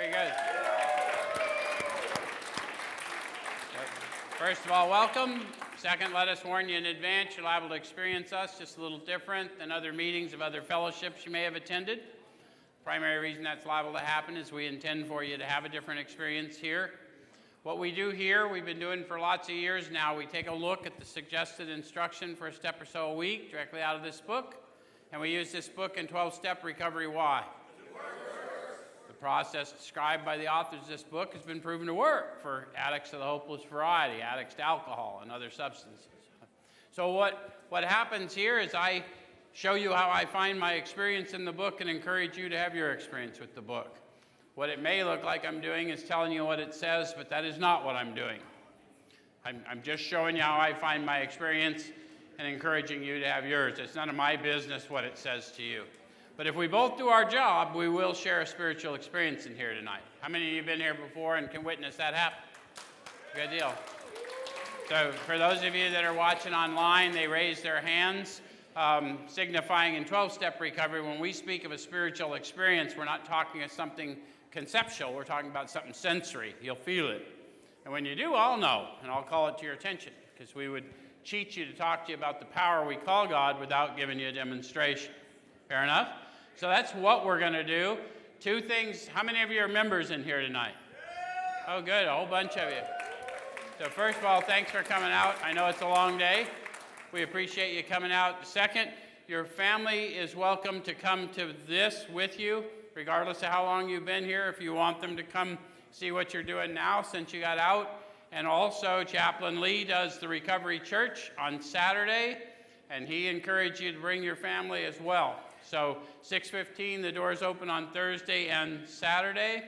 Very good. First of all, welcome. Second, let us warn you in advance, you're liable to experience us just a little different than other meetings of other fellowships you may have attended. The primary reason that's liable to happen is we intend for you to have a different experience here. What we do here, we've been doing for lots of years now, we take a look at the suggested instruction for a step or so a week directly out of this book, and we use this book in 12-step recovery. Why? The process described by the authors of this book has been proven to work for addicts of the hopeless variety, addicts to alcohol and other substances. So what happens here is I show you how I find my experience in the book and encourage you to have your experience with the book. What it may look like I'm doing is telling you what it says, but that is not what I'm doing. I'm just showing you how I find my experience and encouraging you to have yours. It's none of my business what it says to you. But if we both do our job, we will share a spiritual experience in here tonight. How many of you have been here before and can witness that happen? Good deal. So for those of you that are watching online, they raise their hands, signifying in 12-step recovery, when we speak of a spiritual experience, we're not talking of something conceptual, we're talking about something sensory. You'll feel it. And when you do, I'll know, and I'll call it to your attention, because we would cheat you to talk to you about the power we call God without giving you a demonstration. Fair enough? So that's what we're going to do. Two things. How many of you are members in here tonight? Oh, good. A whole bunch of you. So first of all, thanks for coming out. I know it's a long day. We appreciate you coming out. Second, your family is welcome to come to this with you, regardless of how long you've been here, if you want them to come see what you're doing now since you got out. And also, Chaplain Lee does the Recovery Church on Saturday, and he encouraged you to bring your family as well. So 6:15, the doors open on Thursday and Saturday.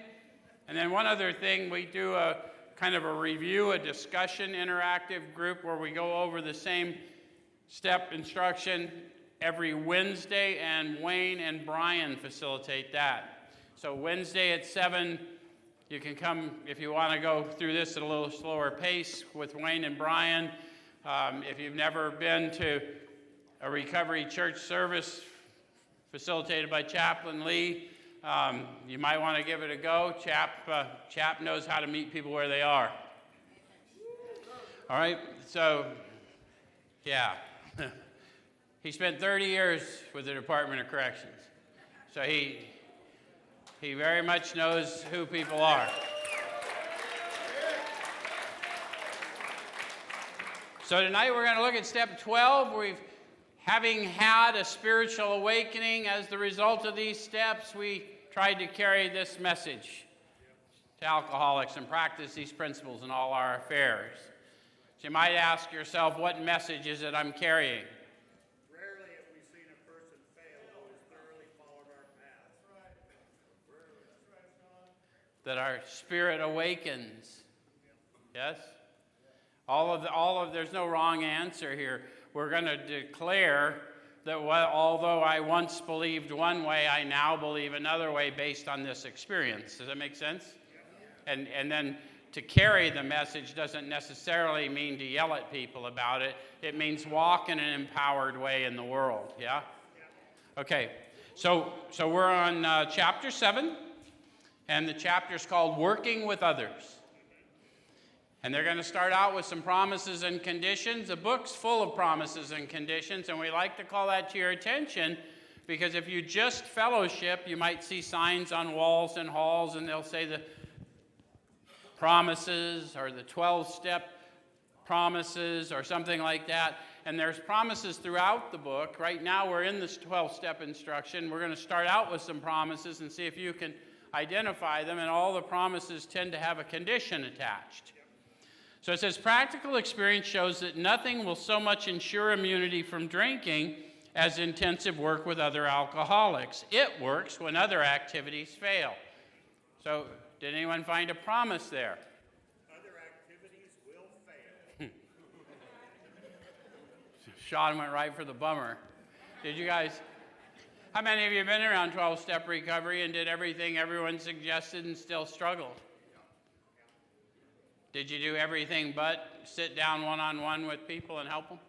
And then one other thing, we do a kind of a review, a discussion interactive group where we go over the same step instruction every Wednesday, and Wayne and Brian facilitate that. So Wednesday at 7, you can come if you want to go through this at a little slower pace with Wayne and Brian. If you've never been to a Recovery Church service facilitated by Chaplain Lee, you might want to give it a go. Chap knows how to meet people where they are. All right, so, yeah. He spent 30 years with the Department of Corrections. So he very much knows who people are. So tonight we're going to look at step 12. Having had a spiritual awakening as the result of these steps, we tried to carry this message to alcoholics and practice these principles in all our affairs. So you might ask yourself, what message is it I'm carrying? Rarely have we seen a person fail who has thoroughly followed our path. That our spirit awakens. Yes? There's no wrong answer here. We're going to declare that although I once believed one way, I now believe another way based on this experience. Does that make sense? And then to carry the message doesn't necessarily mean to yell at people about it. It means walk in an empowered way in the world, yeah? Okay, so we're on chapter 7, and the chapter's called Working with Others. And they're going to start out with some promises and conditions. The book's full of promises and conditions, and we like to call that to your attention because if you just fellowship, you might see signs on walls and halls, and they'll say the promises or the 12-step promises or something like that. And there's promises throughout the book. Right now we're in this 12-step instruction. We're going to start out with some promises and see if you can identify them, and all the promises tend to have a condition attached. So it says, practical experience shows that nothing will so much ensure immunity from drinking as intensive work with other alcoholics. It works when other activities fail. So did anyone find a promise there? Other activities will fail. Sean went right for the bummer. Did you guys? How many of you have been around 12-step recovery and did everything everyone suggested and still struggled? Did you do everything but sit down one-on-one with people and help them?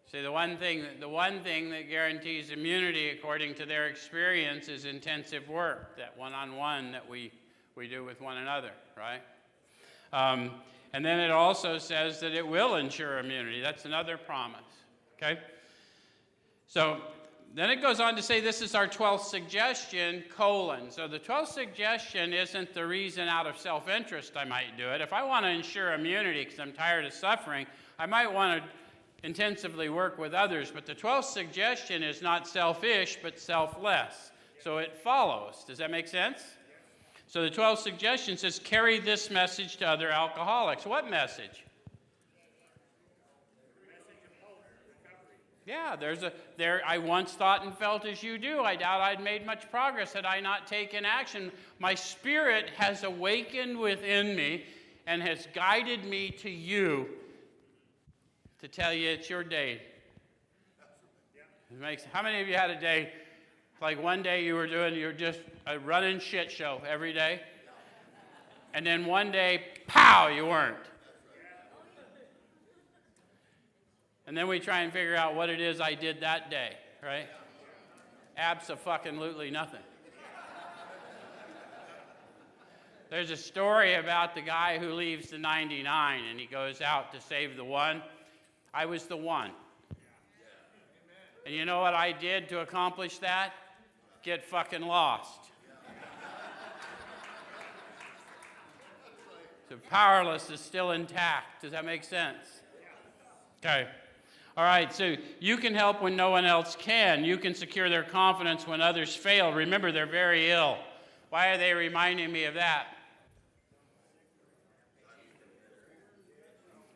See, the one thing that guarantees immunity according to their experience is intensive work, that one-on-one that we do with one another, right? And then it also says that it will ensure immunity. That's another promise, okay? So then it goes on to say this is our 12th suggestion, colon. So the 12th suggestion isn't the reason out of self-interest I might do it. If I want to ensure immunity because I'm tired of suffering, I might want to intensively work with others. But the 12th suggestion is not selfish, but selfless. So it follows. Does that make sense? So the 12th suggestion says, carry this message to other alcoholics. What message? Yeah, I once thought and felt as you do. I doubt I'd made much progress had I not taken action. My spirit has awakened within me and has guided me to you to tell you it's your day. How many of you had a day, like one day you're just a running shit show every day, and then one day, pow, you weren't. And then we try and figure out what it is I did that day, right? Abso-fucking-lutely nothing. There's a story about the guy who leaves the 99 and he goes out to save the one. I was the one. And you know what I did to accomplish that? Get fucking lost. So powerless is still intact. Does that make sense? Okay. All right, so you can help when no one else can. You can secure their confidence when others fail. Remember, they're very ill. Why are they reminding me of that?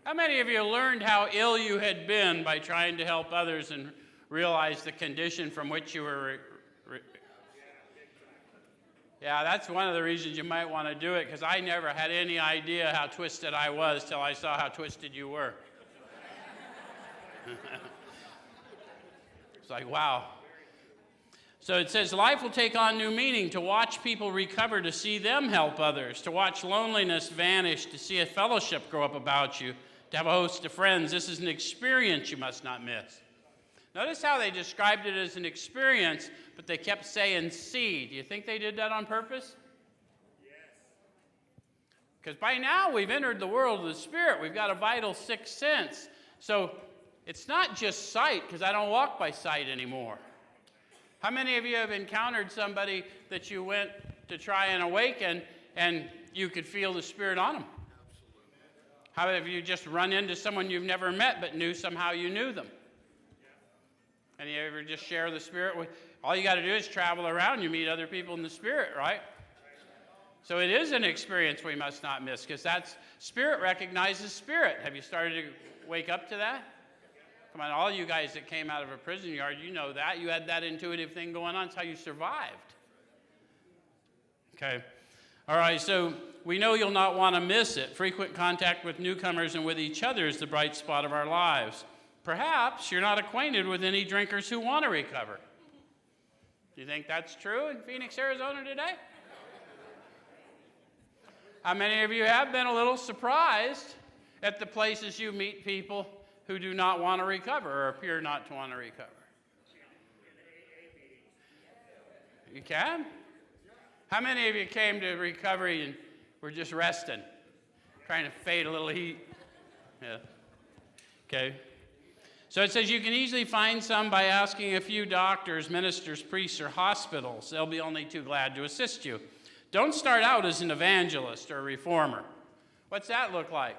How many of you learned how ill you had been by trying to help others and realized the condition from which you were? Yeah, that's one of the reasons you might want to do it, because I never had any idea how twisted I was till I saw how twisted you were. It's like, wow. So it says, life will take on new meaning, to watch people recover, to see them help others, to watch loneliness vanish, to see a fellowship grow up about you, to have a host of friends. This is an experience you must not miss. Notice how they described it as an experience, but they kept saying see. Do you think they did that on purpose? Yes. Because by now we've entered the world of the Spirit. We've got a vital sixth sense. So it's not just sight, because I don't walk by sight anymore. How many of you have encountered somebody that you went to try and awaken and you could feel the Spirit on them? How many of you just run into someone you've never met but knew somehow you knew them? And you ever just share the Spirit with? All you got to do is travel around. You meet other people in the Spirit, right? So it is an experience we must not miss, because that's Spirit recognizes Spirit. Have you started to wake up to that? Come on, all you guys that came out of a prison yard, you know that. You had that intuitive thing going on. It's how you survived. Okay. All right, so we know you'll not want to miss it. Frequent contact with newcomers and with each other is the bright spot of our lives. Perhaps you're not acquainted with any drinkers who want to recover. Do you think that's true in Phoenix, Arizona today? How many of you have been a little surprised at the places you meet people who do not want to recover or appear not to want to recover? You can? How many of you came to recovery and were just resting, trying to fade a little heat? Yeah. Okay. So it says you can easily find some by asking a few doctors, ministers, priests, or hospitals. They'll be only too glad to assist you. Don't start out as an evangelist or a reformer. What's that look like?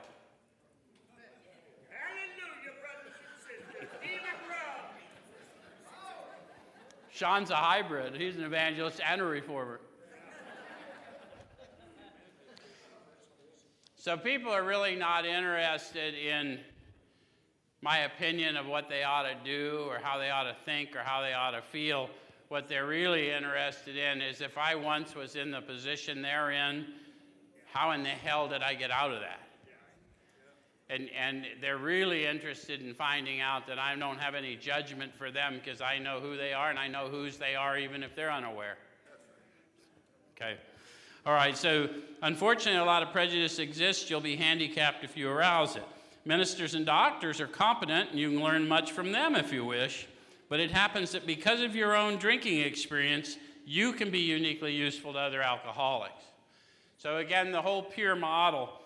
Hallelujah, brothers and sisters. Even Rob. Sean's a hybrid. He's an evangelist and a reformer. So people are really not interested in my opinion of what they ought to do or how they ought to think or how they ought to feel. What they're really interested in is, if I once was in the position they're in, how in the hell did I get out of that? And they're really interested in finding out that I don't have any judgment for them, because I know who they are and I know whose they are, even if they're unaware. Okay. All right, so unfortunately a lot of prejudice exists. You'll be handicapped if you arouse it. Ministers and doctors are competent, and you can learn much from them if you wish, but it happens that because of your own drinking experience, you can be uniquely useful to other alcoholics. So again, the whole peer model.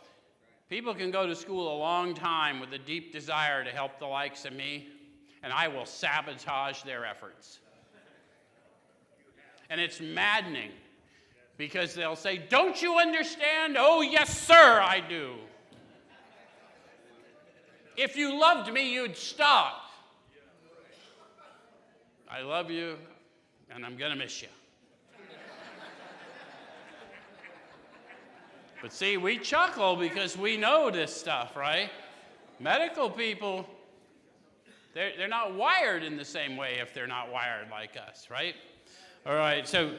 People can go to school a long time with a deep desire to help the likes of me, and I will sabotage their efforts. And it's maddening, because they'll say, "Don't you understand?" "Oh, yes, sir, I do." "If you loved me, you'd stop." I love you, and I'm going to miss you. But see, we chuckle because we know this stuff, right? Medical people, they're not wired in the same way if they're not wired like us, right? All right, so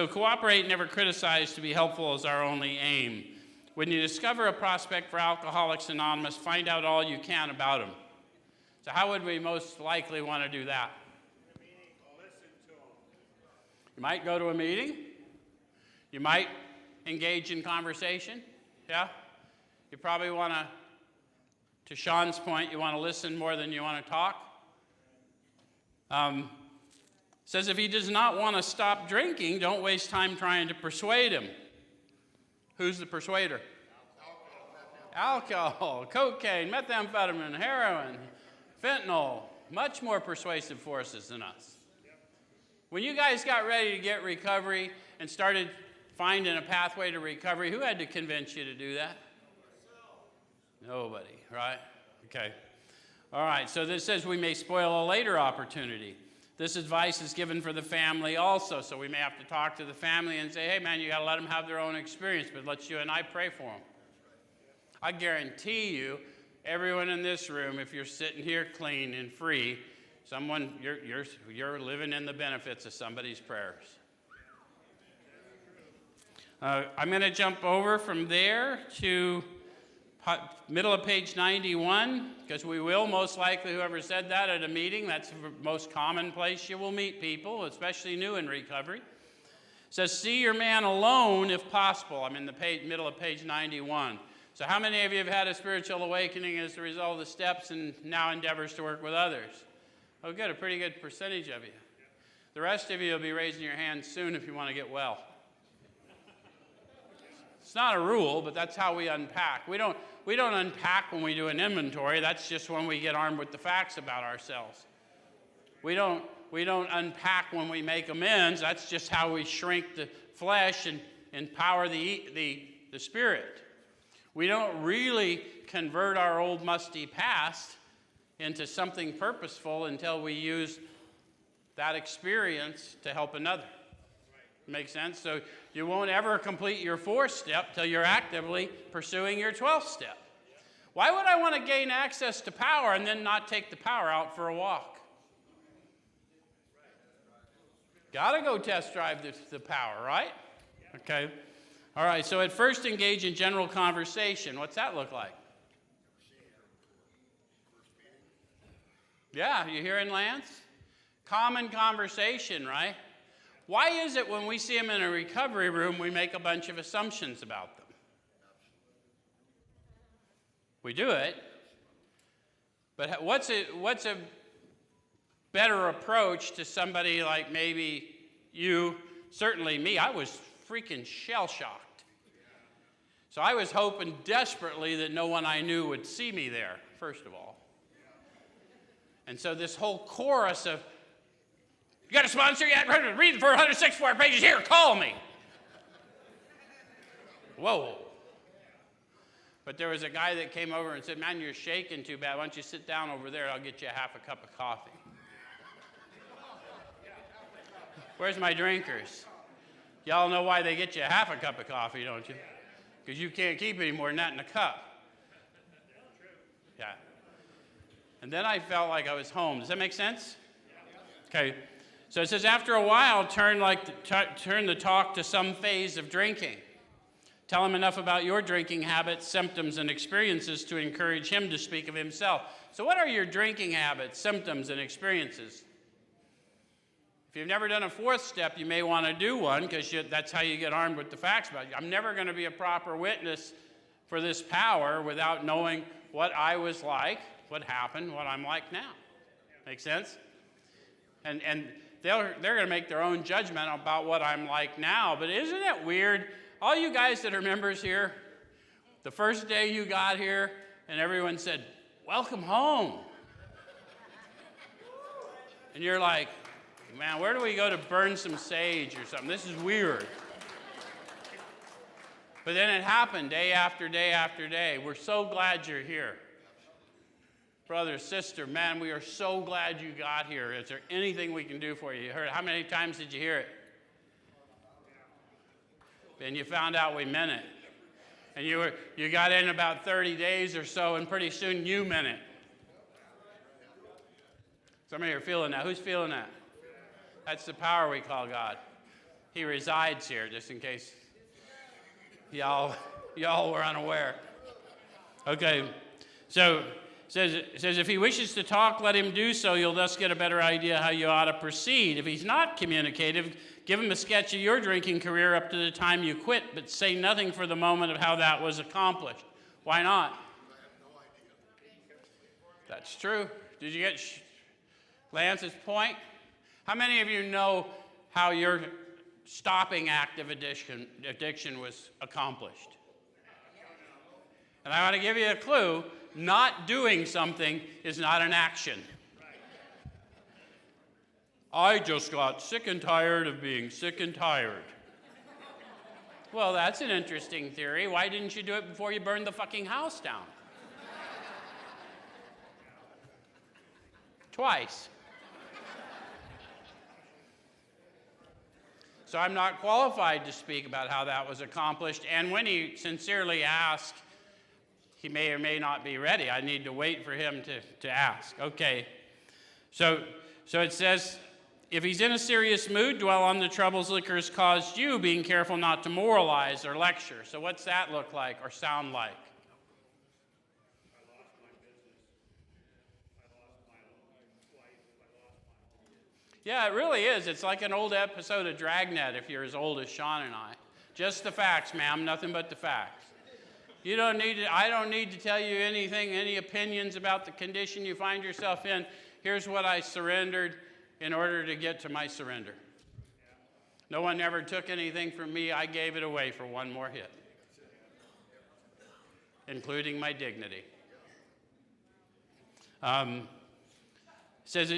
cooperate, never criticize, to be helpful is our only aim. When you discover a prospect for Alcoholics Anonymous, find out all you can about him. So how would we most likely want to do that? You might go to a meeting. You might engage in conversation. Yeah? You probably want to Sean's point, you want to listen more than you want to talk. Says if he does not want to stop drinking, don't waste time trying to persuade him. Who's the persuader? Alcohol, cocaine, methamphetamine, heroin, fentanyl, much more persuasive forces than us. When you guys got ready to get recovery and started finding a pathway to recovery, who had to convince you to do that? Nobody, right? Okay. All right, so this says we may spoil a later opportunity. This advice is given for the family also, so we may have to talk to the family and say, "Hey, man, you got to let them have their own experience, but let you and I pray for them." I guarantee you, everyone in this room, if you're sitting here clean and free, you're living in the benefits of somebody's prayers. I'm going to jump over from there to middle of page 91, because we will most likely, whoever said that at a meeting, that's the most common place you will meet people, especially new in recovery. It says, see your man alone if possible. I'm in the middle of page 91. So how many of you have had a spiritual awakening as a result of the steps and now endeavors to work with others? Oh, good, a pretty good percentage of you. The rest of you will be raising your hands soon if you want to get well. It's not a rule, but that's how we unpack. We don't unpack when we do an inventory. That's just when we get armed with the facts about ourselves. We don't unpack when we make amends. That's just how we shrink the flesh and empower the spirit. We don't really convert our old musty past into something purposeful until we use that experience to help another. Make sense? So you won't ever complete your 4th step till you're actively pursuing your 12th step. Why would I want to gain access to power and then not take the power out for a walk? Got to go test drive the power, right? Okay. All right, so at first engage in general conversation. What's that look like? Yeah, you hearing, Lance? Common conversation, right? Why is it when we see them in a recovery room, we make a bunch of assumptions about them? We do it, but what's a better approach to somebody like maybe you, certainly me? I was freaking shell-shocked. So I was hoping desperately that no one I knew would see me there, first of all. And so this whole chorus of, "You got a sponsor yet? Read the 464 pages here, call me." Whoa. But there was a guy that came over and said, "Man, you're shaking too bad. Why don't you sit down over there? I'll get you half a cup of coffee." Where's my drinkers? Y'all know why they get you half a cup of coffee, don't you? Because you can't keep any more than that in a cup. Yeah. And then I felt like I was home. Does that make sense? Okay. So it says, after a while, turn the talk to some phase of drinking. Tell him enough about your drinking habits, symptoms, and experiences to encourage him to speak of himself. So what are your drinking habits, symptoms, and experiences? If you've never done a 4th step, you may want to do one, because that's how you get armed with the facts about you. I'm never going to be a proper witness for this power without knowing what I was like, what happened, what I'm like now. Make sense? And they're going to make their own judgment about what I'm like now. But isn't it weird? All you guys that are members here, the first day you got here, and everyone said, "Welcome home." And you're like, "Man, where do we go to burn some sage or something? This is weird." But then it happened day after day after day. We're so glad you're here. Brother, sister, man, we are so glad you got here. Is there anything we can do for you? You heard it. How many times did you hear it? And you found out we meant it. And you got in about 30 days or so, and pretty soon you meant it. Some of you are feeling that. Who's feeling that? That's the power we call God. He resides here, just in case y'all were unaware. Okay, so it says, if he wishes to talk, let him do so. You'll thus get a better idea how you ought to proceed. If he's not communicative, give him a sketch of your drinking career up to the time you quit, but say nothing for the moment of how that was accomplished. Why not? That's true. Did you get Lance's point? How many of you know how your stopping act of addiction was accomplished? And I want to give you a clue. Not doing something is not an action. I just got sick and tired of being sick and tired. Well, that's an interesting theory. Why didn't you do it before you burned the fucking house down? Twice. So I'm not qualified to speak about how that was accomplished. And when he sincerely asked, he may or may not be ready. I need to wait for him to ask. Okay. So it says, if he's in a serious mood, dwell on the troubles liquor has caused you, being careful not to moralize or lecture. So what's that look like or sound like? Yeah, it really is. It's like an old episode of Dragnet if you're as old as Sean and I. Just the facts, ma'am, nothing but the facts. I don't need to tell you anything, any opinions about the condition you find yourself in. Here's what I surrendered in order to get to my surrender. No one ever took anything from me. I gave it away for one more hit, including my dignity. It says,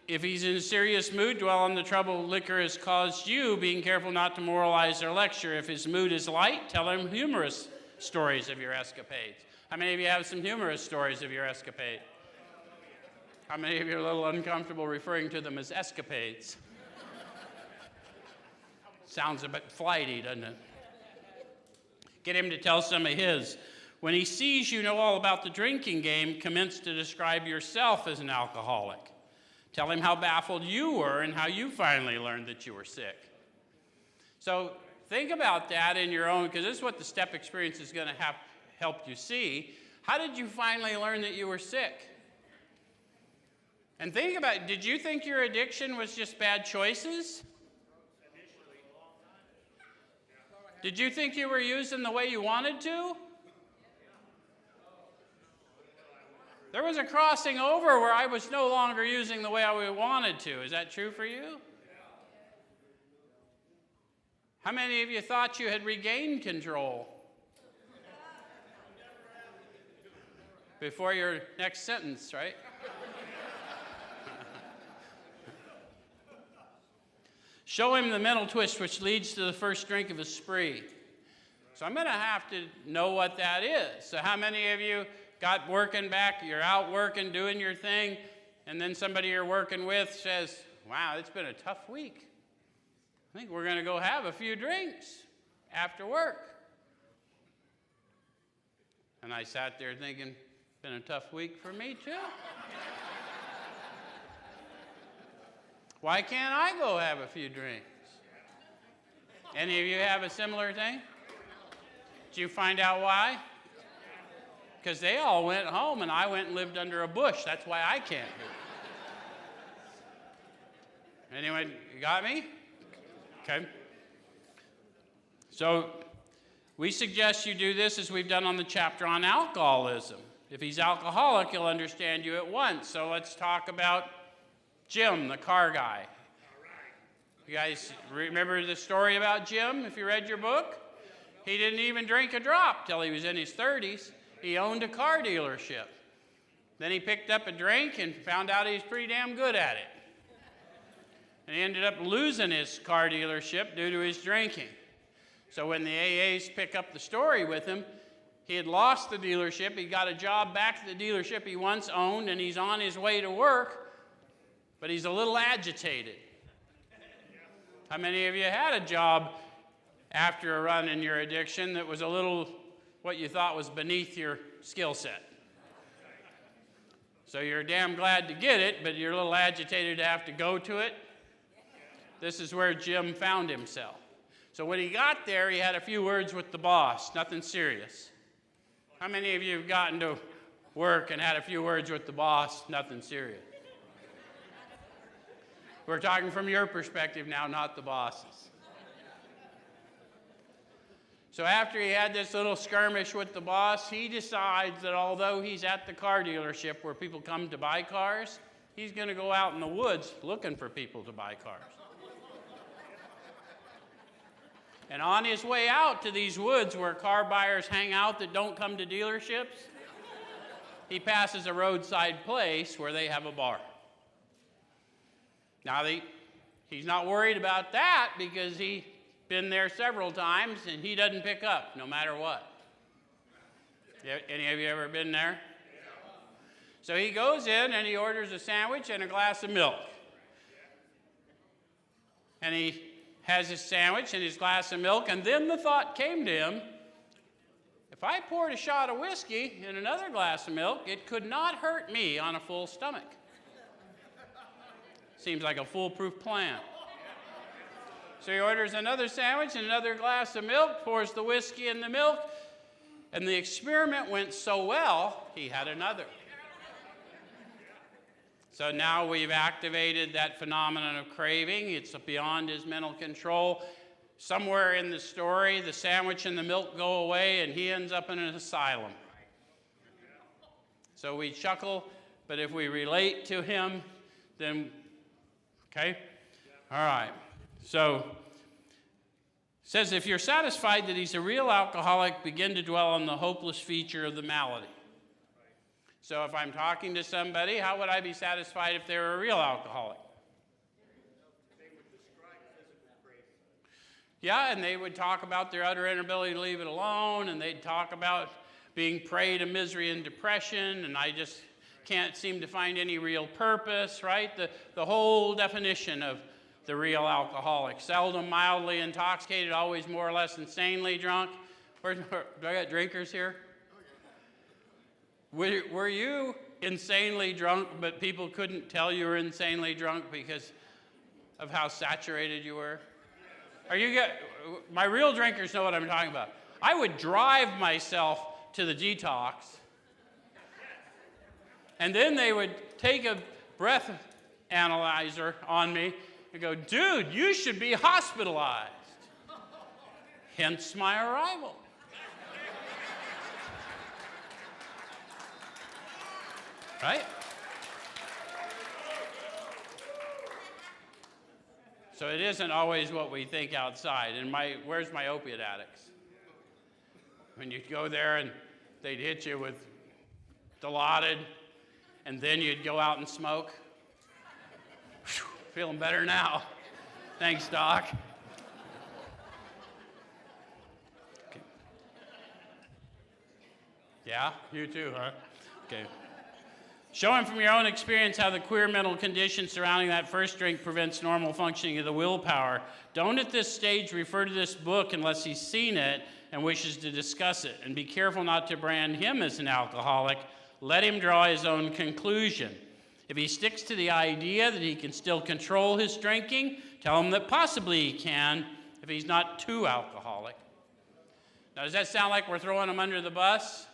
if he's in a serious mood, dwell on the trouble liquor has caused you, being careful not to moralize or lecture. If his mood is light, tell him humorous stories of your escapades. How many of you have some humorous stories of your escapade? How many of you are a little uncomfortable referring to them as escapades? Sounds a bit flighty, doesn't it? Get him to tell some of his. When he sees you know all about the drinking game, commence to describe yourself as an alcoholic. Tell him how baffled you were and how you finally learned that you were sick. So think about that in your own, because this is what the step experience is going to help you see. How did you finally learn that you were sick? And think about it. Did you think your addiction was just bad choices? Did you think you were using the way you wanted to? There was a crossing over where I was no longer using the way I wanted to. Is that true for you? How many of you thought you had regained control? Before your next sentence, right? Show him the mental twist which leads to the first drink of a spree. So I'm going to have to know what that is. So how many of you got working back, you're out working, doing your thing, and then somebody you're working with says, wow, it's been a tough week. I think we're going to go have a few drinks after work. And I sat there thinking, it's been a tough week for me too. Why can't I go have a few drinks? Any of you have a similar thing? Did you find out why? Because they all went home and I went and lived under a bush. That's why I can't do it. Anyone, you got me? Okay. So We suggest you do this as we've done on the chapter on alcoholism. If he's alcoholic, he'll understand you at once. So let's talk about Jim, the car guy. You guys remember the story about Jim, if you read your book? He didn't even drink a drop till he was in his 30s. He owned a car dealership. Then he picked up a drink and found out he was pretty damn good at it. And he ended up losing his car dealership due to his drinking. So when the AAs pick up the story with him, he had lost the dealership. He got a job back at the dealership he once owned, and he's on his way to work, but he's a little agitated. How many of you had a job after a run in your addiction that was a little what you thought was beneath your skill set? So you're damn glad to get it, but you're a little agitated to have to go to it. This is where Jim found himself. So when he got there, he had a few words with the boss, nothing serious. How many of you have gotten to work and had a few words with the boss, nothing serious? We're talking from your perspective now, not the boss's. So after he had this little skirmish with the boss, he decides that although he's at the car dealership where people come to buy cars, he's going to go out in the woods looking for people to buy cars. And on his way out to these woods where car buyers hang out that don't come to dealerships, he passes a roadside place where they have a bar. Now, he's not worried about that because he's been there several times and he doesn't pick up no matter what. Any of you ever been there? So he goes in and he orders a sandwich and a glass of milk. And he has his sandwich and his glass of milk, and then the thought came to him, if I poured a shot of whiskey in another glass of milk, it could not hurt me on a full stomach. Seems like a foolproof plan. So he orders another sandwich and another glass of milk, pours the whiskey in the milk, and the experiment went so well, he had another. So now we've activated that phenomenon of craving. It's beyond his mental control. Somewhere in the story, the sandwich and the milk go away, and he ends up in an asylum. So we chuckle, but if we relate to him, then, okay? All right. So it says, if you're satisfied that he's a real alcoholic, begin to dwell on the hopeless feature of the malady. So if I'm talking to somebody, how would I be satisfied if they were a real alcoholic? They would describe physical craving. Yeah, and they would talk about their utter inability to leave it alone, and they'd talk about being prey to misery and depression, and I just can't seem to find any real purpose, right? The whole definition of the real alcoholic. Seldom mildly intoxicated, always more or less insanely drunk. Do I got drinkers here? Were you insanely drunk, but people couldn't tell you were insanely drunk because of how saturated you were? My real drinkers know what I'm talking about. I would drive myself to the detox, and then they would take a breath analyzer on me and go, dude, you should be hospitalized. Hence my arrival. Right? So it isn't always what we think outside. And where's my opiate addicts? When you'd go there and they'd hit you with Dilaudid, and then you'd go out and smoke. Whew, feeling better now. Thanks, Doc. Okay. Yeah, you too, huh? Okay. Show him from your own experience how the queer mental condition surrounding that first drink prevents normal functioning of the willpower. Don't at this stage refer to this book unless he's seen it and wishes to discuss it. And be careful not to brand him as an alcoholic. Let him draw his own conclusion. If he sticks to the idea that he can still control his drinking, tell him that possibly he can if he's not too alcoholic. Now, does that sound like we're throwing him under the bus?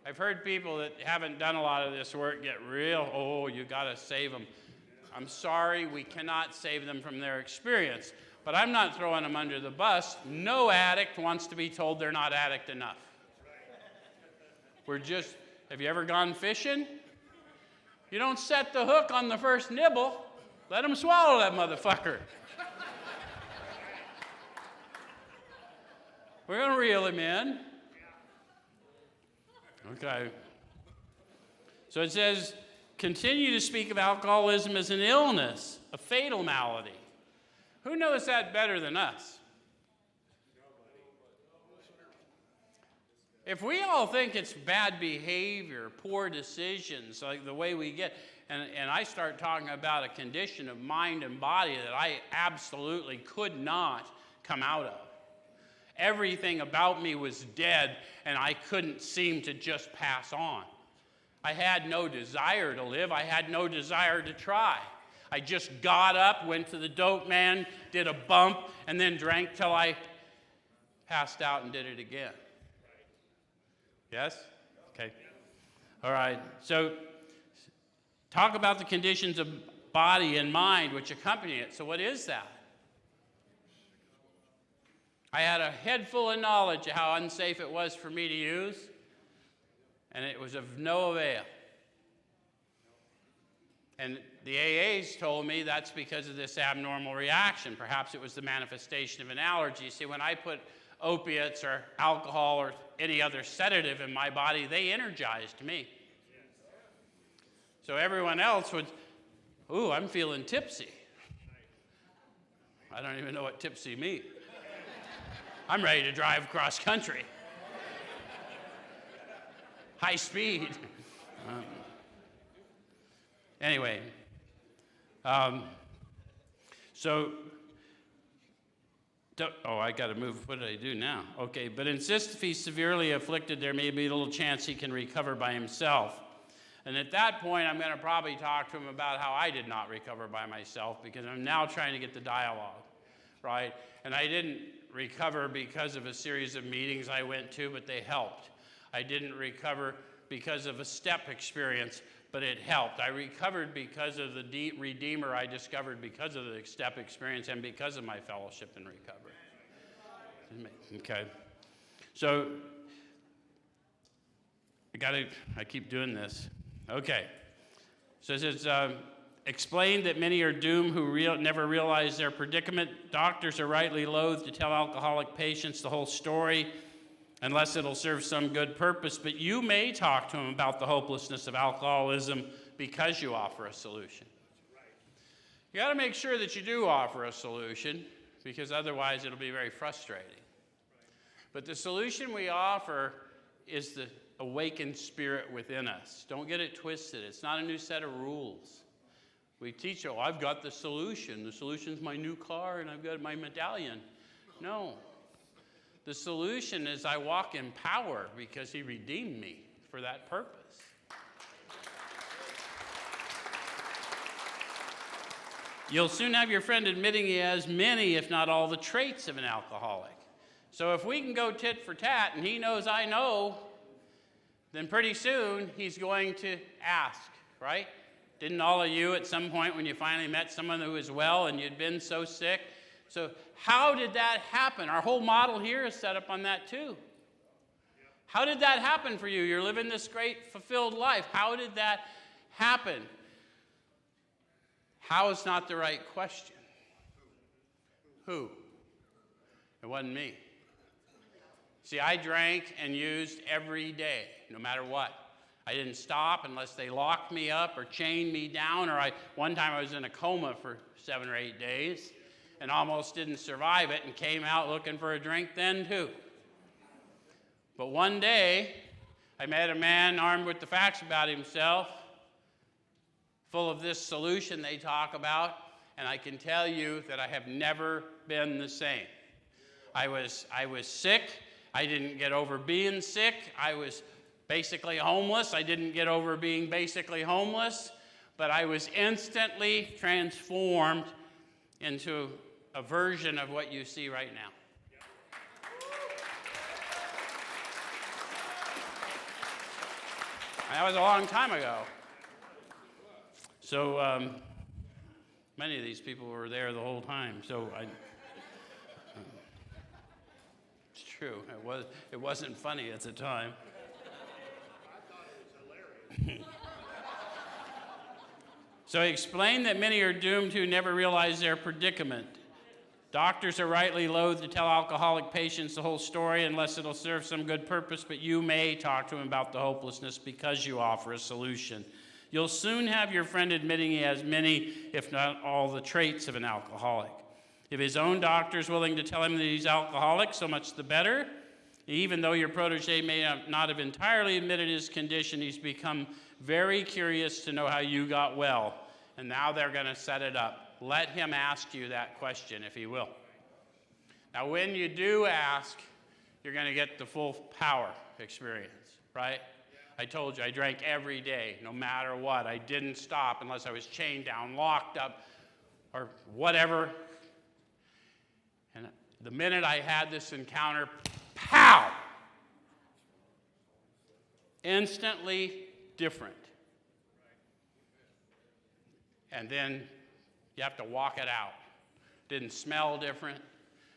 I've heard people that haven't done a lot of this work get real, you got to save them. I'm sorry, we cannot save them from their experience. But I'm not throwing them under the bus. No addict wants to be told they're not addict enough. Have you ever gone fishing? You don't set the hook on the first nibble. Let them swallow that motherfucker. We're going to reel him in. Okay. So it says, continue to speak of alcoholism as an illness, a fatal malady. Who knows that better than us? If we all think it's bad behavior, poor decisions, like the way we get, and I start talking about a condition of mind and body that I absolutely could not come out of. Everything about me was dead, and I couldn't seem to just pass on. I had no desire to live. I had no desire to try. I just got up, went to the dope man, did a bump, and then drank till I passed out and did it again. Yes? Okay. All right. So talk about the conditions of body and mind which accompany it. So what is that? I had a head full of knowledge of how unsafe it was for me to use, and it was of no avail. And the AAs told me that's because of this abnormal reaction. Perhaps it was the manifestation of an allergy. See, when I put opiates or alcohol or any other sedative in my body, they energized me. So everyone else would, ooh, I'm feeling tipsy. I don't even know what tipsy means. I'm ready to drive cross country. High speed. Anyway, I got to move. What did I do now? Okay, but insist if he's severely afflicted, there may be a little chance he can recover by himself. And at that point, I'm going to probably talk to him about how I did not recover by myself, because I'm now trying to get the dialogue, right? And I didn't recover because of a series of meetings I went to, but they helped. I didn't recover because of a step experience, but it helped. I recovered because of the Redeemer I discovered because of the step experience and because of my fellowship in recovery. Okay. So, I keep doing this. Okay. So it says, explain that many are doomed who never realize their predicament. Doctors are rightly loath to tell alcoholic patients the whole story unless it'll serve some good purpose, but you may talk to them about the hopelessness of alcoholism because you offer a solution. You got to make sure that you do offer a solution, because otherwise it'll be very frustrating. But the solution we offer is the awakened spirit within us. Don't get it twisted. It's not a new set of rules. We teach, oh, I've got the solution. The solution's my new car and I've got my medallion. No. The solution is I walk in power because he redeemed me for that purpose. You'll soon have your friend admitting he has many, if not all, the traits of an alcoholic. So if we can go tit for tat and he knows I know, then pretty soon he's going to ask, right? Didn't all of you at some point when you finally met someone who was well and you'd been so sick? So how did that happen? Our whole model here is set up on that too. How did that happen for you? You're living this great fulfilled life. How did that happen? How is not the right question. Who? It wasn't me. See, I drank and used every day, no matter what. I didn't stop unless they locked me up or chained me down, or one time I was in a coma for 7 or 8 days and almost didn't survive it and came out looking for a drink then too. But one day, I met a man armed with the facts about himself, full of this solution they talk about, and I can tell you that I have never been the same. I was sick. I didn't get over being sick. I was basically homeless. I didn't get over being basically homeless, but I was instantly transformed into a version of what you see right now. That was a long time ago. So many of these people were there the whole time. So true. It wasn't funny at the time. I thought it was hilarious. So he explained that many are doomed who never realize their predicament. Doctors are rightly loath to tell alcoholic patients the whole story unless it'll serve some good purpose, but you may talk to him about the hopelessness because you offer a solution. You'll soon have your friend admitting he has many, if not all, the traits of an alcoholic. If his own doctor is willing to tell him that he's alcoholic, so much the better. Even though your protege may not have entirely admitted his condition, he's become very curious to know how you got well. And now they're going to set it up. Let him ask you that question, if he will. Now, when you do ask, you're going to get the full power experience, right? I told you I drank every day, no matter what. I didn't stop unless I was chained down, locked up, or whatever. And the minute I had this encounter, pow! Instantly different. And then you have to walk it out. Didn't smell different,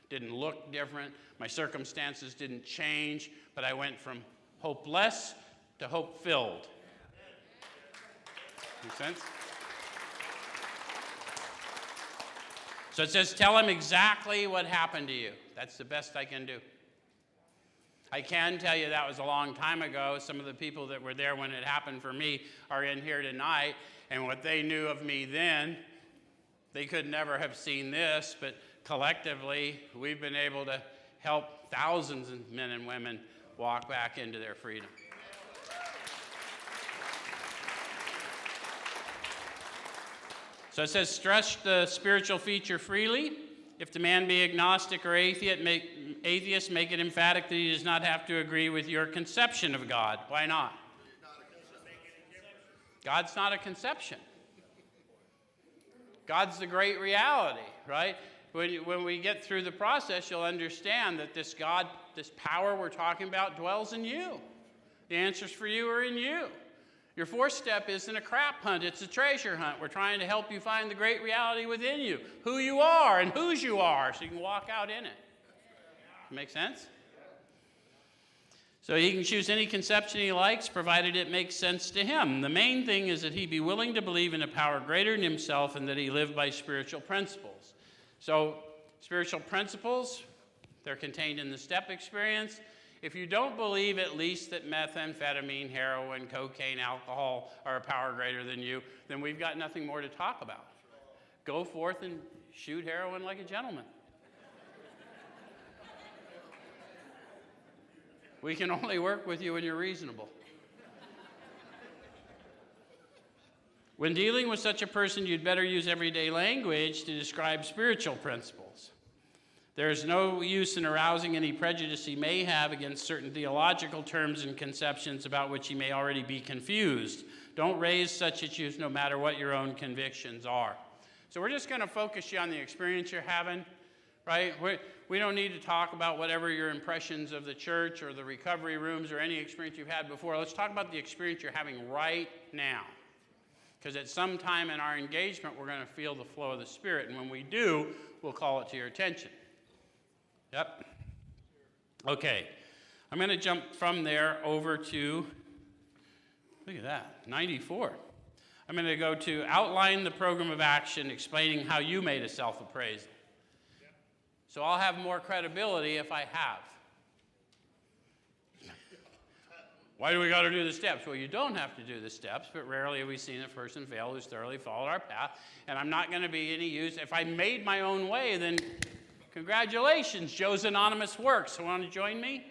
didn't look different. My circumstances didn't change, but I went from hopeless to hope-filled. Make sense? So it says, tell him exactly what happened to you. That's the best I can do. I can tell you that was a long time ago. Some of the people that were there when it happened for me are in here tonight, and what they knew of me then, they could never have seen this, but collectively, we've been able to help thousands of men and women walk back into their freedom. So it says, stress the spiritual feature freely. If the man be agnostic or atheist, make it emphatic that he does not have to agree with your conception of God. Why not? God's not a conception. God's the great reality, right? When we get through the process, you'll understand that this God, this power we're talking about, dwells in you. The answers for you are in you. Your fourth step isn't a crap hunt, it's a treasure hunt. We're trying to help you find the great reality within you, who you are and whose you are, so you can walk out in it. Make sense? So he can choose any conception he likes, provided it makes sense to him. The main thing is that he be willing to believe in a power greater than himself and that he live by spiritual principles. So spiritual principles, they're contained in the step experience. If you don't believe at least that methamphetamine, heroin, cocaine, alcohol are a power greater than you, then we've got nothing more to talk about. Go forth and shoot heroin like a gentleman. We can only work with you when you're reasonable. When dealing with such a person, you'd better use everyday language to describe spiritual principles. There is no use in arousing any prejudice he may have against certain theological terms and conceptions about which he may already be confused. Don't raise such issues no matter what your own convictions are. So we're just going to focus you on the experience you're having, right? We don't need to talk about whatever your impressions of the church or the recovery rooms or any experience you've had before. Let's talk about the experience you're having right now. Because at some time in our engagement, we're going to feel the flow of the Spirit. And when we do, we'll call it to your attention. Yep. Okay. I'm going to jump from there over to, look at that, 94. I'm going to go to outline the program of action, explaining how you made a self-appraisal. So I'll have more credibility if I have. Why do we got to do the steps? Well, you don't have to do the steps, but rarely have we seen a person fail who's thoroughly followed our path. And I'm not going to be any use. If I made my own way, then congratulations, Joe's Anonymous works. So want to join me?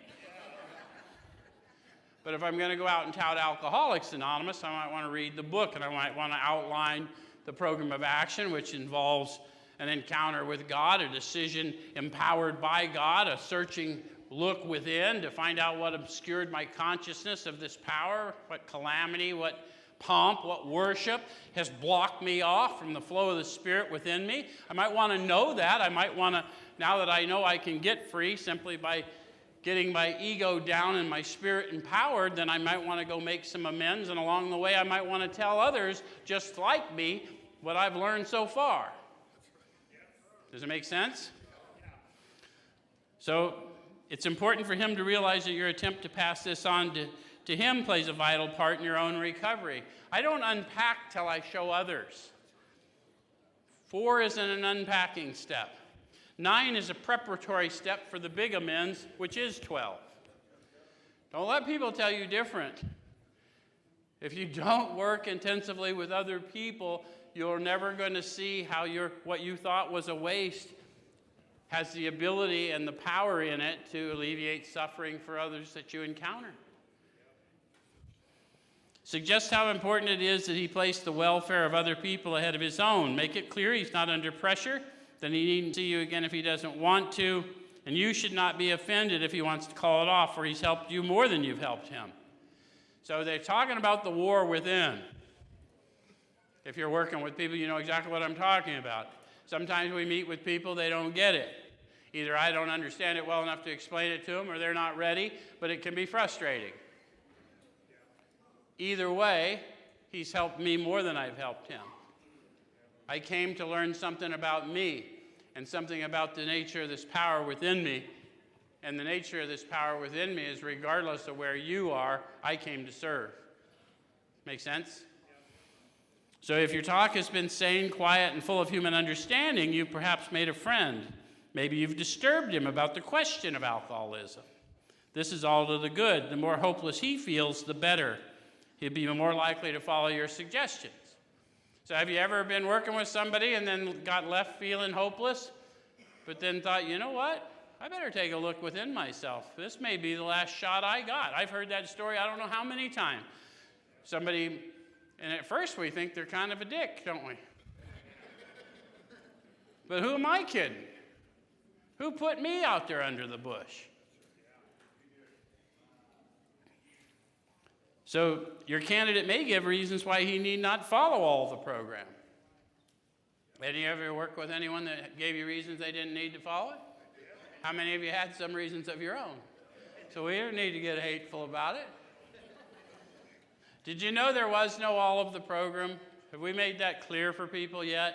But if I'm going to go out and tout Alcoholics Anonymous, I might want to read the book, and I might want to outline the program of action, which involves an encounter with God, a decision empowered by God, a searching look within to find out what obscured my consciousness of this power, what calamity, what pomp, what worship has blocked me off from the flow of the Spirit within me. I might want to know that. I might want to, now that I know I can get free simply by getting my ego down and my spirit empowered, then I might want to go make some amends, and along the way I might want to tell others just like me what I've learned so far. Does it make sense? So It's important for him to realize that your attempt to pass this on to him plays a vital part in your own recovery. I don't unpack till I show others. 4 is an unpacking step. 9 is a preparatory step for the big amends, which is 12. Don't let people tell you different. If you don't work intensively with other people, you're never going to see how what you thought was a waste has the ability and the power in it to alleviate suffering for others that you encounter. Suggest how important it is that he place the welfare of other people ahead of his own. Make it clear he's not under pressure, then he needn't see you again if he doesn't want to, and you should not be offended if he wants to call it off, for he's helped you more than you've helped him. So they're talking about the war within. If you're working with people, you know exactly what I'm talking about. Sometimes we meet with people, they don't get it. Either I don't understand it well enough to explain it to them, or they're not ready, but it can be frustrating. Either way, he's helped me more than I've helped him. I came to learn something about me and something about the nature of this power within me. And the nature of this power within me is regardless of where you are, I came to serve. Make sense? So if your talk has been sane, quiet, and full of human understanding, you've perhaps made a friend. Maybe you've disturbed him about the question of alcoholism. This is all to the good. The more hopeless he feels, the better. He'll be more likely to follow your suggestions. So have you ever been working with somebody and then got left feeling hopeless, but then thought, you know what? I better take a look within myself. This may be the last shot I got. I've heard that story I don't know how many times. Somebody, and at first we think they're kind of a dick, don't we? But who am I kidding? Who put me out there under the bush? So your candidate may give reasons why he need not follow all the program. Have you ever worked with anyone that gave you reasons they didn't need to follow it? How many of you had some reasons of your own? So we don't need to get hateful about it. Did you know there was no all of the program? Have we made that clear for people yet?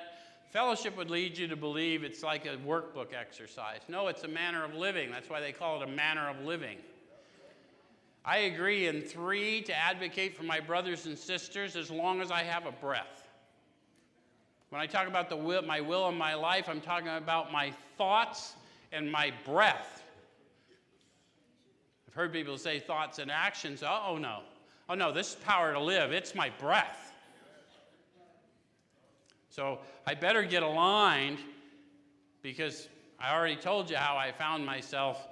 Fellowship would lead you to believe it's like a workbook exercise. No, it's a manner of living. That's why they call it a manner of living. I agree in 3 to advocate for my brothers and sisters as long as I have a breath. When I talk about my will and my life, I'm talking about my thoughts and my breath. I've heard people say thoughts and actions. Oh no, this is power to live. It's my breath. So I better get aligned because I already told you how I found myself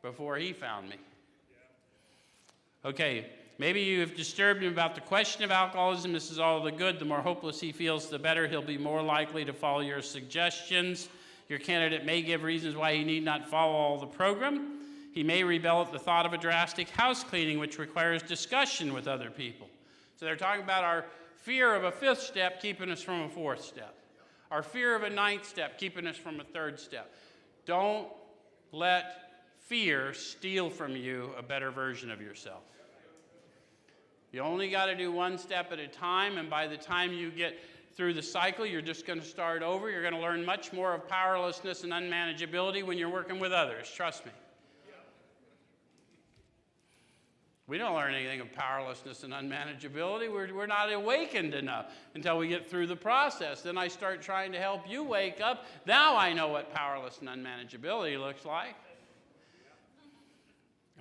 before he found me. Okay, maybe you've disturbed him about the question of alcoholism. This is all the good. The more hopeless he feels, the better. He'll be more likely to follow your suggestions. Your candidate may give reasons why he need not follow all the program. He may rebel at the thought of a drastic house cleaning, which requires discussion with other people. So they're talking about our fear of a 5th step keeping us from a 4th step. Our fear of a 9th step keeping us from a 3rd step. Don't let fear steal from you a better version of yourself. You only got to do 1 step at a time, and by the time you get through the cycle, you're just going to start over. You're going to learn much more of powerlessness and unmanageability when you're working with others. Trust me. We don't learn anything of powerlessness and unmanageability. We're not awakened enough until we get through the process. Then I start trying to help you wake up. Now I know what powerless and unmanageability looks like.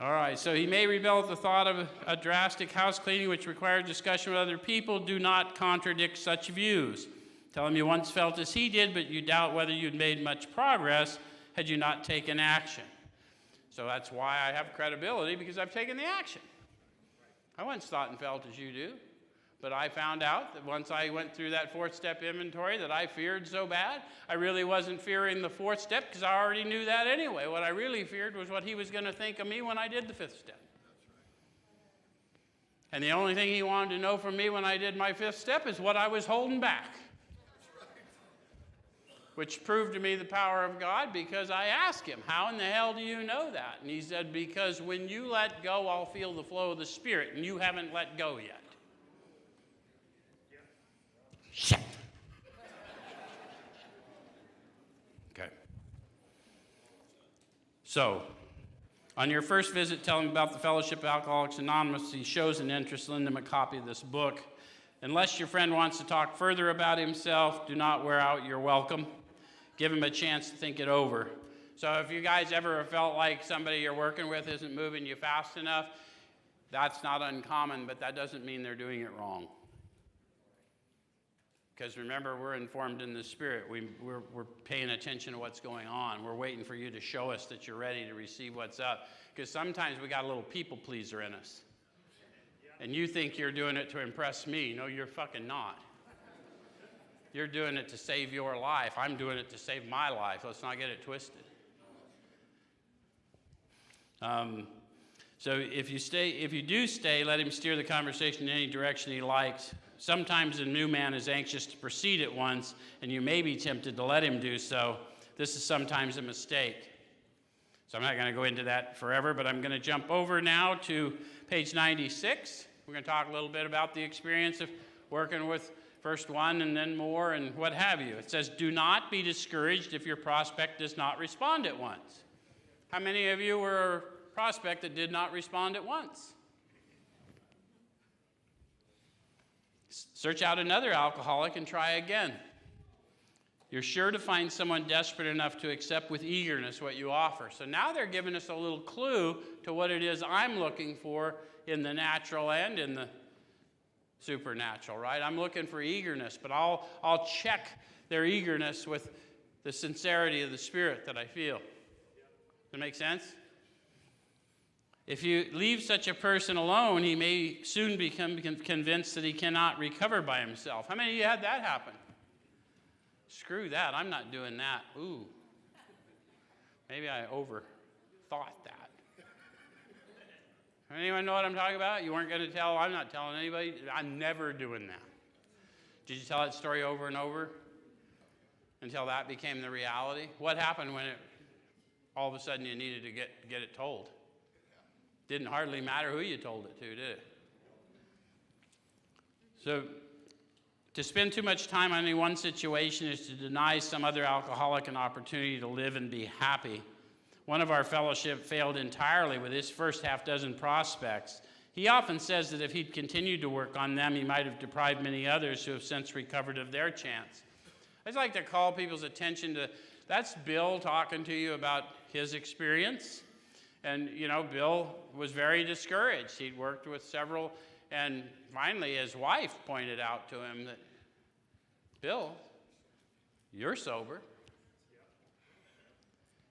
All right, so he may rebel at the thought of a drastic house cleaning which requires discussion with other people. Do not contradict such views. Tell him you once felt as he did, but you doubt whether you'd made much progress had you not taken action. So that's why I have credibility, because I've taken the action. I once thought and felt as you do, but I found out that once I went through that 4th step inventory that I feared so bad, I really wasn't fearing the 4th step because I already knew that anyway. What I really feared was what he was going to think of me when I did the 5th step. And the only thing he wanted to know from me when I did my 5th step is what I was holding back. Which proved to me the power of God, because I asked him, how in the hell do you know that? And he said, because when you let go, I'll feel the flow of the Spirit, and you haven't let go yet. Shit. Okay. So, On your first visit, tell him about the Fellowship of Alcoholics Anonymous. He shows an interest, lend him a copy of this book. Unless your friend wants to talk further about himself, do not wear out your welcome. Give him a chance to think it over. So if you guys ever felt like somebody you're working with isn't moving you fast enough, that's not uncommon, but that doesn't mean they're doing it wrong. Because remember, we're informed in the Spirit. We're paying attention to what's going on. We're waiting for you to show us that you're ready to receive what's up. Because sometimes we got a little people pleaser in us. And you think you're doing it to impress me. No, you're fucking not. You're doing it to save your life. I'm doing it to save my life. Let's not get it twisted. So if you do stay, let him steer the conversation in any direction he likes. Sometimes a new man is anxious to proceed at once, and you may be tempted to let him do so. This is sometimes a mistake. So I'm not going to go into that forever, but I'm going to jump over now to page 96. We're going to talk a little bit about the experience of working with first one and then more and what have you. It says, do not be discouraged if your prospect does not respond at once. How many of you were a prospect that did not respond at once? Search out another alcoholic and try again. You're sure to find someone desperate enough to accept with eagerness what you offer. So now they're giving us a little clue to what it is I'm looking for in the natural and in the supernatural, right? I'm looking for eagerness, but I'll check their eagerness with the sincerity of the Spirit that I feel. Does that make sense? If you leave such a person alone, he may soon become convinced that he cannot recover by himself. How many of you had that happen? Screw that, I'm not doing that. Ooh, maybe I overthought that. Anyone know what I'm talking about? You weren't going to tell, I'm not telling anybody. I'm never doing that. Did you tell that story over and over until that became the reality? What happened when all of a sudden you needed to get it told? Didn't hardly matter who you told it to, did it? So, to spend too much time on any one situation is to deny some other alcoholic an opportunity to live and be happy. One of our fellowship failed entirely with his first half dozen prospects. He often says that if he'd continued to work on them, he might have deprived many others who have since recovered of their chance. I just like to call people's attention to, that's Bill talking to you about his experience. And, you know, Bill was very discouraged. He'd worked with several, and finally his wife pointed out to him that, Bill, you're sober.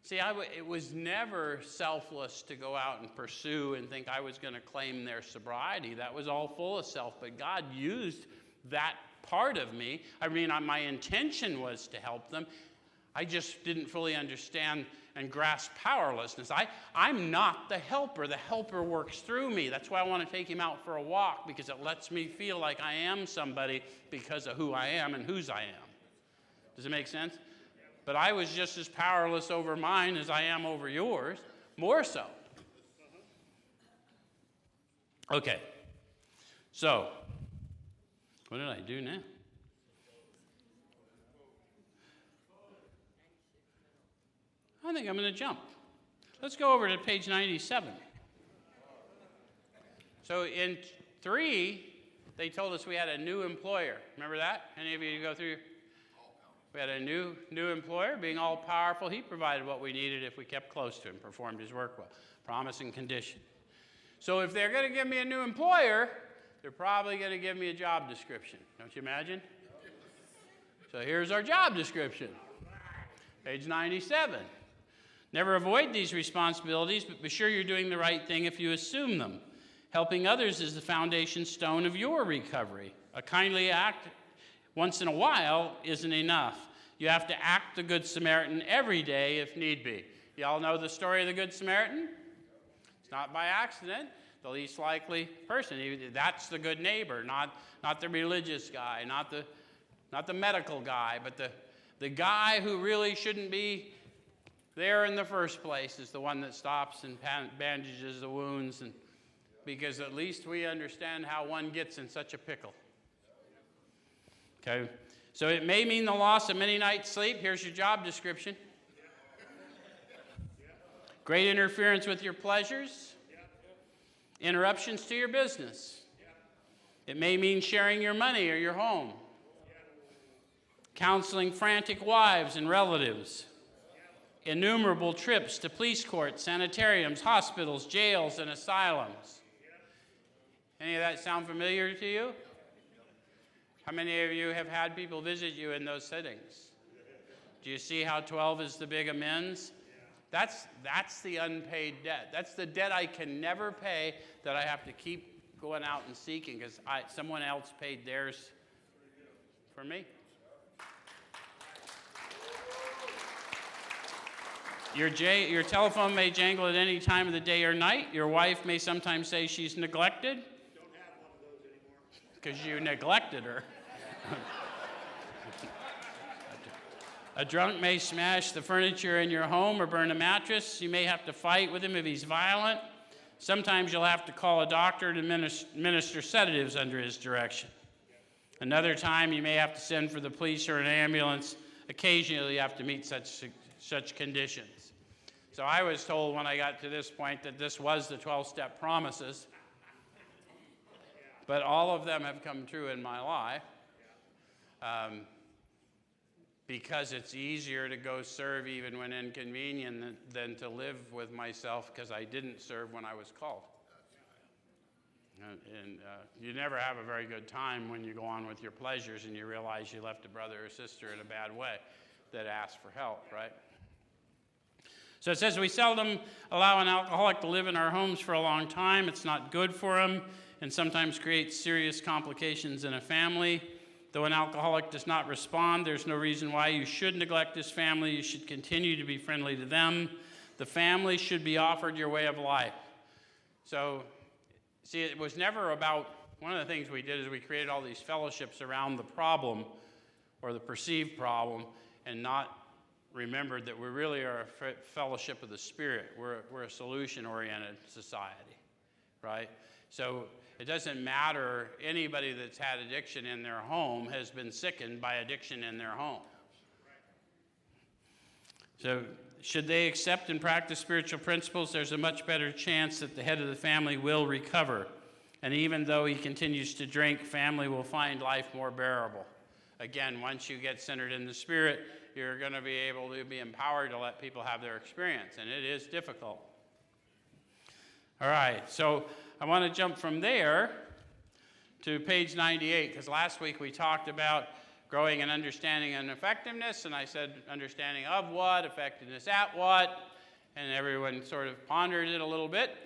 See, it was never selfless to go out and pursue and think I was going to claim their sobriety. That was all full of self, but God used that part of me. I mean, my intention was to help them. I just didn't fully understand and grasp powerlessness. I'm not the helper. The helper works through me. That's why I want to take him out for a walk, because it lets me feel like I am somebody because of who I am and whose I am. Does it make sense? But I was just as powerless over mine as I am over yours, more so. Okay. So, what did I do now? I think I'm going to jump. Let's go over to page 97. So in 3, they told us we had a new employer. Remember that? Any of you go through? We had a new employer, being all powerful. He provided what we needed if we kept close to him, performed his work well. Promise and condition. So if they're going to give me a new employer, they're probably going to give me a job description. Don't you imagine? So here's our job description. Page 97. Never avoid these responsibilities, but be sure you're doing the right thing if you assume them. Helping others is the foundation stone of your recovery. A kindly act once in a while isn't enough. You have to act the Good Samaritan every day if need be. Y'all know the story of the Good Samaritan? It's not by accident. The least likely person. That's the good neighbor, not the religious guy, not the medical guy, but the guy who really shouldn't be there in the first place is the one that stops and bandages the wounds, and because at least we understand how one gets in such a pickle. Okay, so it may mean the loss of many nights' sleep. Here's your job description. great interference with your pleasures, interruptions to your business. It may mean sharing your money or your home, counseling frantic wives and relatives, innumerable trips to police courts, sanitariums, hospitals, jails, and asylums. Any of that sound familiar to you? How many of you have had people visit you in those settings? Do you see how 12 is the big amends? That's the unpaid debt. That's the debt I can never pay that I have to keep going out and seeking because someone else paid theirs for me. Your telephone may jangle at any time of the day or night. Your wife may sometimes say she's neglected. Don't have one of those anymore. Because you neglected her. A drunk may smash the furniture in your home or burn a mattress. You may have to fight with him if he's violent. Sometimes you'll have to call a doctor to administer sedatives under his direction. Another time you may have to send for the police or an ambulance. Occasionally you have to meet such conditions. So I was told when I got to this point that this was the 12-step promises. But all of them have come true in my life. Because it's easier to go serve even when inconvenient than to live with myself because I didn't serve when I was called. And you never have a very good time when you go on with your pleasures and you realize you left a brother or sister in a bad way that asked for help, right? So it says we seldom allow an alcoholic to live in our homes for a long time. It's not good for him and sometimes creates serious complications in a family. Though an alcoholic does not respond, there's no reason why you should neglect his family. You should continue to be friendly to them. The family should be offered your way of life. So, see, it was never about, one of the things we did is we created all these fellowships around the problem or the perceived problem and not remembered that we really are a fellowship of the Spirit. We're a solution-oriented society, right? So it doesn't matter, anybody that's had addiction in their home has been sickened by addiction in their home. So should they accept and practice spiritual principles, there's a much better chance that the head of the family will recover. And even though he continues to drink, family will find life more bearable. Again, once you get centered in the Spirit, you're going to be able to be empowered to let people have their experience, and it is difficult. All right, so I want to jump from there to page 98, because last week we talked about growing in understanding and effectiveness, and I said understanding of what, effectiveness at what, and everyone sort of pondered it a little bit.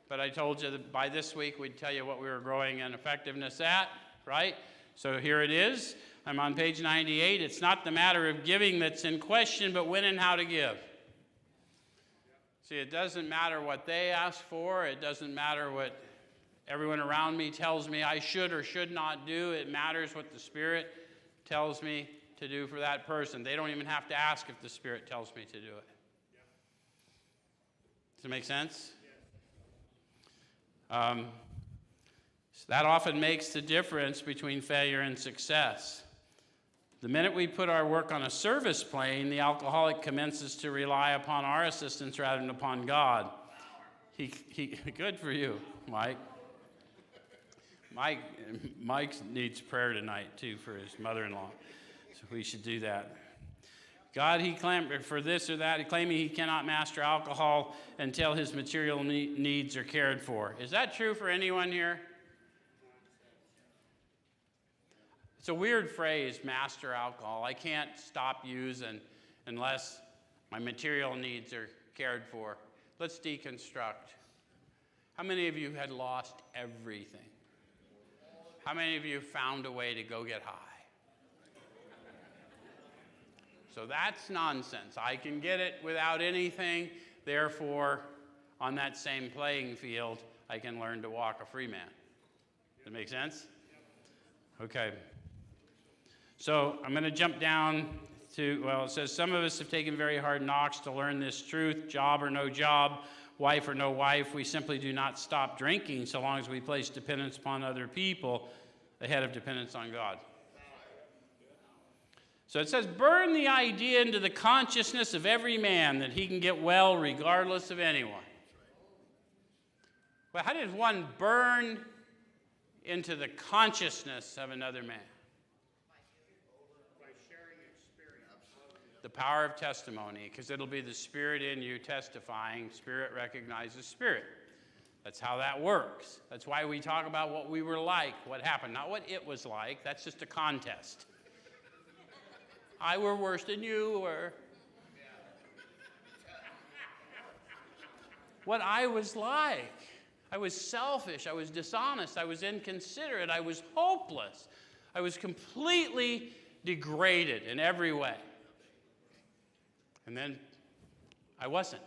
But I told you that by this week we'd tell you what we were growing in effectiveness at, right? So here it is. I'm on page 98. It's not the matter of giving that's in question, but when and how to give. See, it doesn't matter what they ask for. It doesn't matter what everyone around me tells me I should or should not do. It matters what the Spirit tells me to do for that person. They don't even have to ask if the Spirit tells me to do it. Does it make sense? So that often makes the difference between failure and success. The minute we put our work on a service plane, the alcoholic commences to rely upon our assistance rather than upon God. Good for you, Mike. Mike needs prayer tonight, too, for his mother-in-law. So we should do that. God, he claimed for this or that, claiming he cannot master alcohol until his material needs are cared for. Is that true for anyone here? It's a weird phrase, master alcohol. I can't stop using unless my material needs are cared for. Let's deconstruct. How many of you had lost everything? How many of you found a way to go get high? So that's nonsense. I can get it without anything. Therefore, on that same playing field, I can learn to walk a free man. Does that make sense? Okay. So I'm going to jump down to, well, it says, some of us have taken very hard knocks to learn this truth, job or no job, wife or no wife. We simply do not stop drinking so long as we place dependence upon other people ahead of dependence on God. So it says, burn the idea into the consciousness of every man that he can get well regardless of anyone. Well, how does one burn into the consciousness of another man? By sharing experience. The power of testimony, because it'll be the Spirit in you testifying. Spirit recognizes Spirit. That's how that works. That's why we talk about what we were like, what happened, not what it was like. That's just a contest. I were worse than you were. What I was like. I was selfish. I was dishonest. I was inconsiderate. I was hopeless. I was completely degraded in every way. And then I wasn't.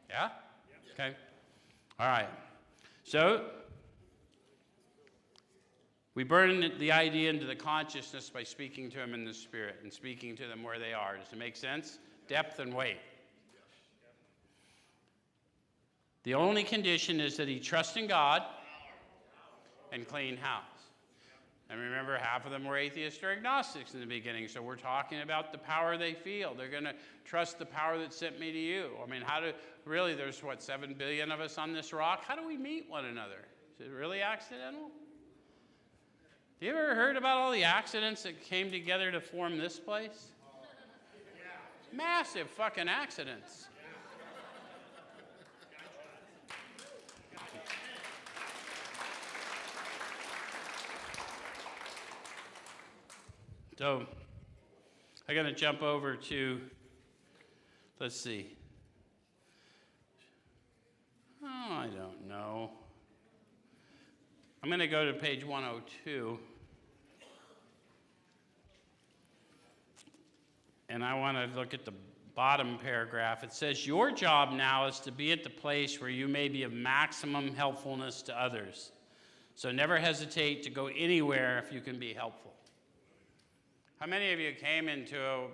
Yeah? Okay. All right. So we burn the idea into the consciousness by speaking to them in the Spirit and speaking to them where they are. Does it make sense? Depth and weight. The only condition is that he trusts in God and clean house. And remember, half of them were atheists or agnostics in the beginning, so we're talking about the power they feel. They're going to trust the power that sent me to you. I mean, really, there's, 7 billion of us on this rock? How do we meet one another? Is it really accidental? You ever heard about all the accidents that came together to form this place? Massive fucking accidents. So, I'm going to jump over to, let's see. Oh, I don't know. I'm going to go to page 102. And I want to look at the bottom paragraph. It says, your job now is to be at the place where you may be of maximum helpfulness to others. So never hesitate to go anywhere if you can be helpful. How many of you came into a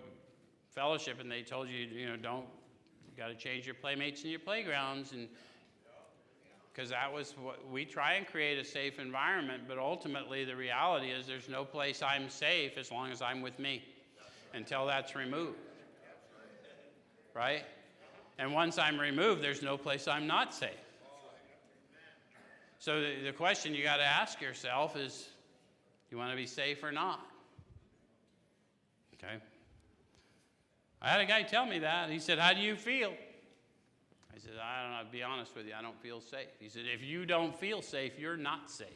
fellowship and they told you, you got to change your playmates and your playgrounds, and because that was what we try and create a safe environment, but ultimately the reality is there's no place I'm safe as long as I'm with me until that's removed, right? And once I'm removed, there's no place I'm not safe. So the question you got to ask yourself is, you want to be safe or not? Okay. I had a guy tell me that. He said, how do you feel? I said, I don't know, to be honest with you, I don't feel safe. He said, if you don't feel safe, you're not safe.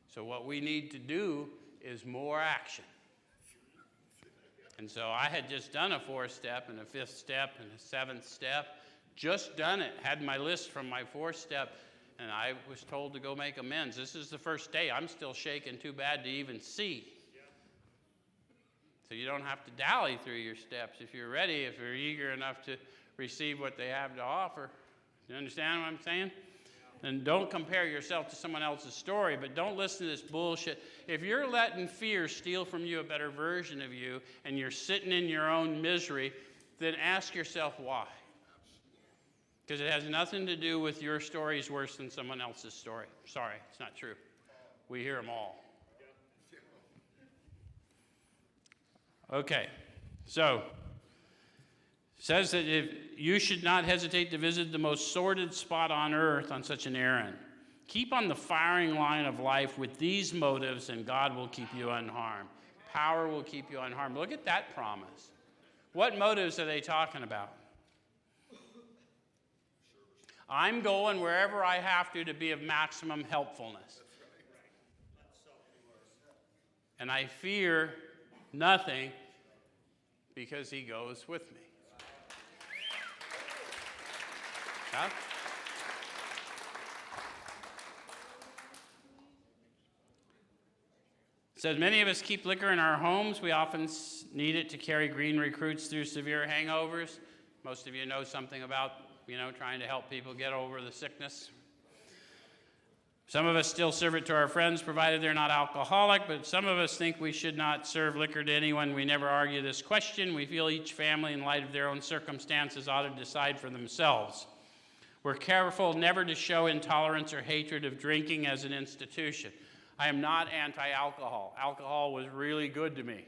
So what we need to do is more action. And so I had just done a 4th step and a 5th step and a 7th step. Just done it. Had my list from my 4th step, and I was told to go make amends. This is the first day. I'm still shaking too bad to even see. So you don't have to dally through your steps if you're ready, if you're eager enough to receive what they have to offer. You understand what I'm saying? And don't compare yourself to someone else's story, but don't listen to this bullshit. If you're letting fear steal from you a better version of you and you're sitting in your own misery, then ask yourself why. Because it has nothing to do with your story is worse than someone else's story. Sorry, it's not true. We hear them all. Okay, so it says that if you should not hesitate to visit the most sordid spot on earth on such an errand. Keep on the firing line of life with these motives, and God will keep you unharmed. Power will keep you unharmed. Look at that promise. What motives are they talking about? I'm going wherever I have to be of maximum helpfulness. And I fear nothing because he goes with me. Huh? It says, many of us keep liquor in our homes. We often need it to carry green recruits through severe hangovers. Most of you know something about, trying to help people get over the sickness. Some of us still serve it to our friends, provided they're not alcoholic, but some of us think we should not serve liquor to anyone. We never argue this question. We feel each family, in light of their own circumstances, ought to decide for themselves. We're careful never to show intolerance or hatred of drinking as an institution. I am not anti-alcohol. Alcohol was really good to me.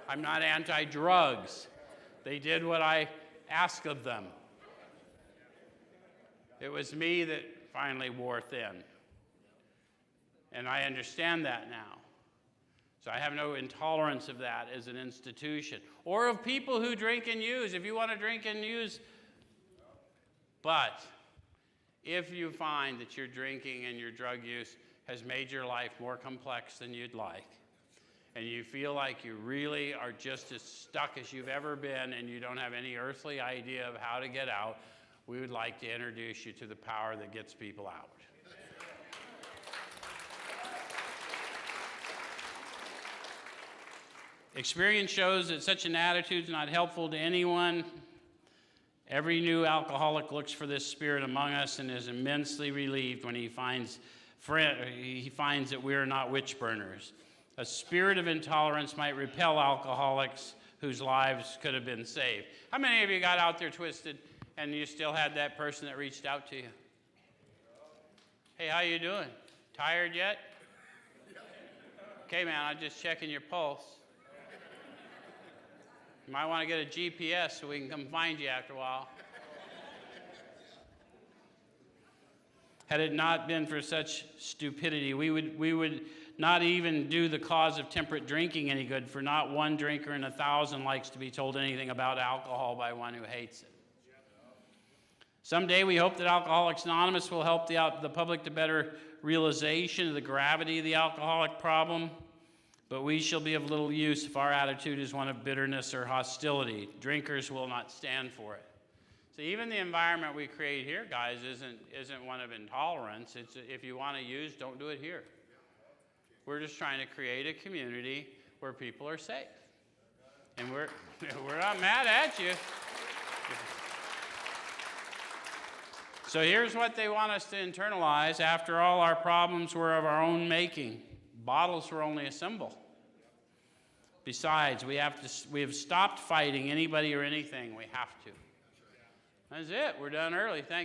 I'm not anti-drugs. They did what I asked of them. It was me that finally wore thin. And I understand that now. So I have no intolerance of that as an institution. Or of people who drink and use. If you want to drink and use. But if you find that your drinking and your drug use has made your life more complex than you'd like, and you feel like you really are just as stuck as you've ever been and you don't have any earthly idea of how to get out, we would like to introduce you to the power that gets people out. Experience shows that such an attitude is not helpful to anyone. Every new alcoholic looks for this spirit among us and is immensely relieved when he finds that we are not witch burners. A spirit of intolerance might repel alcoholics whose lives could have been saved. How many of you got out there twisted and you still had that person that reached out to you? Hey, how you doing? Tired yet? Okay, man, I'm just checking your pulse. You might want to get a GPS so we can come find you after a while. Had it not been for such stupidity, we would not even do the cause of temperate drinking any good, for not one drinker in 1,000 likes to be told anything about alcohol by one who hates it. Someday we hope that Alcoholics Anonymous will help the public to better realization of the gravity of the alcoholic problem. But we shall be of little use if our attitude is one of bitterness or hostility. Drinkers will not stand for it. So even the environment we create here, guys, isn't one of intolerance. It's if you want to use, don't do it here. We're just trying to create a community where people are safe. And we're not mad at you. So here's what they want us to internalize. After all, our problems were of our own making. Bottles were only a symbol. Besides, we have stopped fighting anybody or anything. We have to. That's it. We're done early. Thanks.